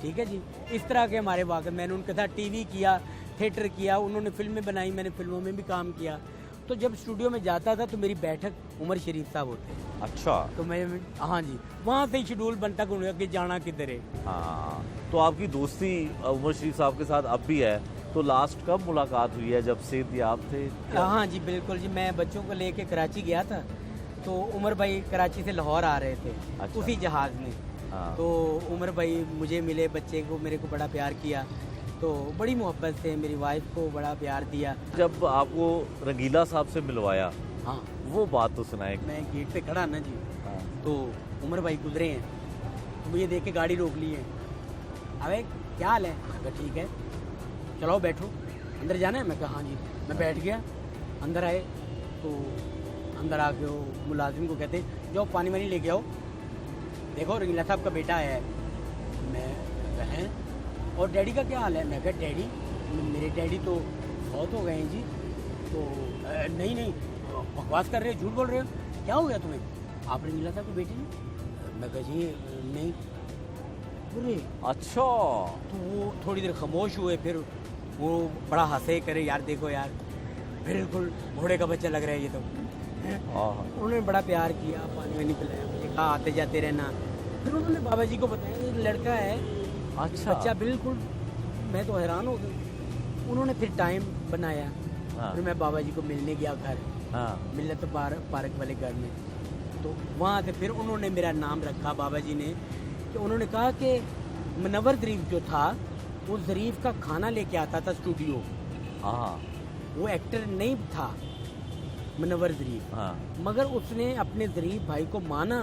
ठीक है जी, इस तरह के हमारे वाक़। मैंने उनके साथ टीवी किया, थिएटर किया, उन्होंने फिल्में बनाई, मैंने फिल्मों में भी काम किया। तो जब स्टूडियो में जाता था तो मेरी बैठक उमर शरीफ साहब होते। अच्छा, तो मैं, हाँ जी, वहाँ से ही शेड्यूल बनता कि उन्हें जाना किधर है। हाँ। तो आपकी दोस्ती उमर शरीफ साहब के साथ अब भी है, तो लास्ट कब मुलाकात हुई है, जब सेहत याब थे? हाँ जी बिल्कुल जी, मैं बच्चों को लेके कराची गया था, तो उमर भाई कराची से लाहौर आ रहे थे। अच्छा। उसी जहाज़ में। हाँ। तो उमर भाई मुझे मिले, बच्चे को, मेरे को बड़ा प्यार किया, तो बड़ी मोहब्बत से मेरी वाइफ को बड़ा प्यार दिया। जब आपको रंगीला साहब से मिलवाया, हाँ, वो बात तो सुनाए। मैं गेट पे खड़ा ना जी, हाँ। तो उमर भाई गुजरे हैं, तो मुझे देख के गाड़ी रोक ली है। अबे क्या हाल है? मैं कहा ठीक है, चलो बैठो, अंदर जाना है? मैं कहा हाँ जी। मैं बैठ गया, अंदर आए तो अंदर आके वो मुलाजिम को कहते जाओ पानी वानी लेके आओ, देखो रंगीला साहब का बेटा आया है। मैं हैं, और डैडी का क्या हाल है? मैं कहा डैडी, मेरे डैडी तो बहुत हो गए हैं जी। तो नहीं नहीं, बकवास कर रहे हो, झूठ बोल रहे हो, क्या हो गया तुम्हें? आप रंगीला साहब के बेटे नहीं? मैं कहा जी नहीं। अरे अच्छा, तो वो थोड़ी देर खामोश हुए, फिर वो बड़ा हंसे, करे यार देखो यार बिल्कुल घोड़े का बच्चा लग रहा है ये तो। हाँ। उन्होंने बड़ा प्यार किया, पानी वानी पिलाया, मुझे कहा आते जाते रहना। फिर उन्होंने बाबा जी को बताया एक लड़का है, अच्छा, बच्चा बिल्कुल। मैं तो हैरान हो गई। उन्होंने फिर टाइम बनाया, हाँ। फिर मैं बाबा जी को मिलने गया घर, हाँ। मिलत पार्क वाले घर में। तो वहाँ से फिर उन्होंने मेरा नाम रखा बाबा जी ने, कि उन्होंने कहा कि मुनव्वर ज़रीफ जो था वो ज़रीफ का खाना लेके आता था स्टूडियो। हाँ। वो एक्टर नहीं था मुनव्वर ज़रीफ, हाँ। मगर उसने अपने ज़रीफ भाई को माना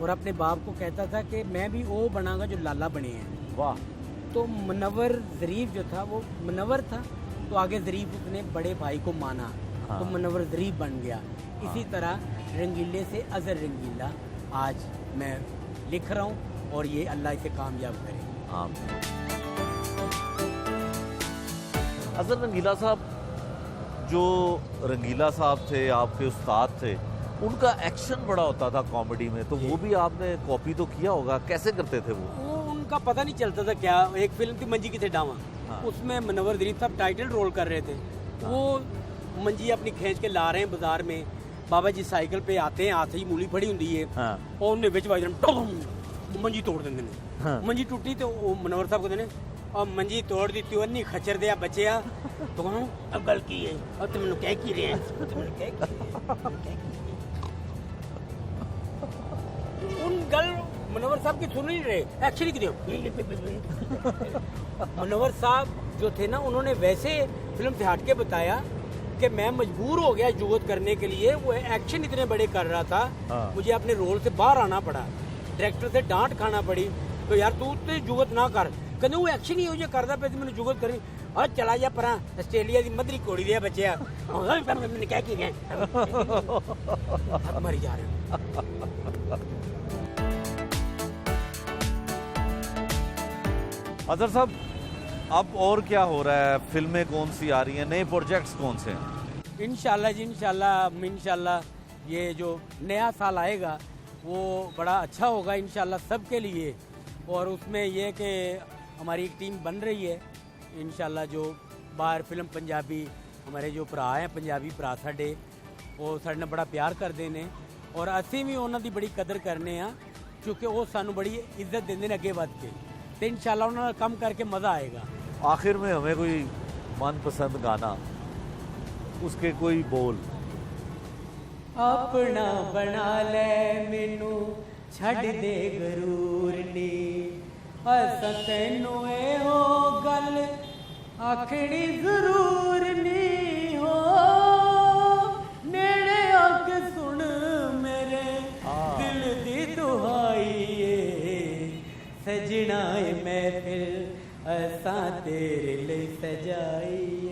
और अपने बाप को कहता था कि मैं भी वो बनाऊंगा जो लाला बने हैं। वाह। तो मुनव्वर ज़रीफ जो था वो मुनव्वर था, तो आगे ज़रीफ उसने बड़े भाई को माना, हाँ। तो मुनव्वर ज़रीफ बन गया। इसी तरह रंगीले से अज़हर रंगीला आज मैं लिख रहा हूँ, और ये अल्लाह इसे कामयाब करे। हाँ। अजहर रंगीला साहब, जो रंगीला साहब थे, आपके उस्ताद थे, उनका एक्शन बड़ा होता था कॉमेडी में, तो वो भी आपने कॉपी तो किया होगा, कैसे करते थे वो उनका पता नहीं चलता था क्या। एक फिल्म थी मंजी की थे डावा, हाँ। उसमें मुनव्वर ज़रीफ साहब टाइटल रोल कर रहे थे। वो मंजी अपनी खींच के ला रहे हैं बाजार में, बाबा जी साइकिल पे आते हैं, हाथ ही मूली फड़ी होंगी है, हाँ। और उन्हें बिच वाजन टोम मंजी तोड़ देंगे ने। हाँ। मंजी टूटी तो वो मुनव्वर साहब कहते ने और मंजी तोड़ दी तू नहीं खच्चर दिया बचे आ तो कहूं अब गल की है, अब तुम क्या की रहे हैं, तुमने क्या की उन गल मुनव्वर साहब की सुन नहीं रहे, एक्चुअली क्यों? मुनव्वर साहब जो थे ना, उन्होंने वैसे फिल्म से हट के बताया कि मैं मजबूर हो गया जुगत करने के लिए, वो एक्शन इतने बड़े कर रहा था, मुझे अपने रोल से बाहर आना पड़ा, डायरेक्टर से डांट खाना पड़ी, तो यार तू तो जुगत ना कर, कहते वो एक्शन ही हो जाए करता पे मैंने जुगत करी, और चला जा पर आस्ट्रेलिया की मदरी कोड़ी दिया बच्चे मैंने क्या की गए मर जा रहे। अजहर साहब, अब और क्या हो रहा है? फिल्में कौन सी आ रही हैं? नए प्रोजेक्ट्स कौन से हैं? इंशाल्लाह जी, इंशाल्लाह ये जो नया साल आएगा वो बड़ा अच्छा होगा इंशाल्लाह सबके लिए, और उसमें ये कि हमारी एक टीम बन रही है इंशाल्लाह, जो बाहर फिल्म पंजाबी हमारे जो भरा हैं पंजाबी भरा साडे, वो साडे नाल बड़ा प्यार करते हैं, और असीं भी उन्हां दी बड़ी कदर करने आ, क्योंकि वो सानू बड़ी इज्जत देंदे ने अगे वध के, तो इंशाल्लाह उन्हां नाल काम करके मज़ा आएगा। आखिर में हमें कोई मनपसंद गाना, उसके कोई बोल। अपना बना ले मैनू छड़ दे गरूर नी, असां तैनू हो गल आखनी जरूर नी, हो नेड़े आके सुन मेरे दिल दी दुहाई सजना महफिल असां तेरे लिए सजाई।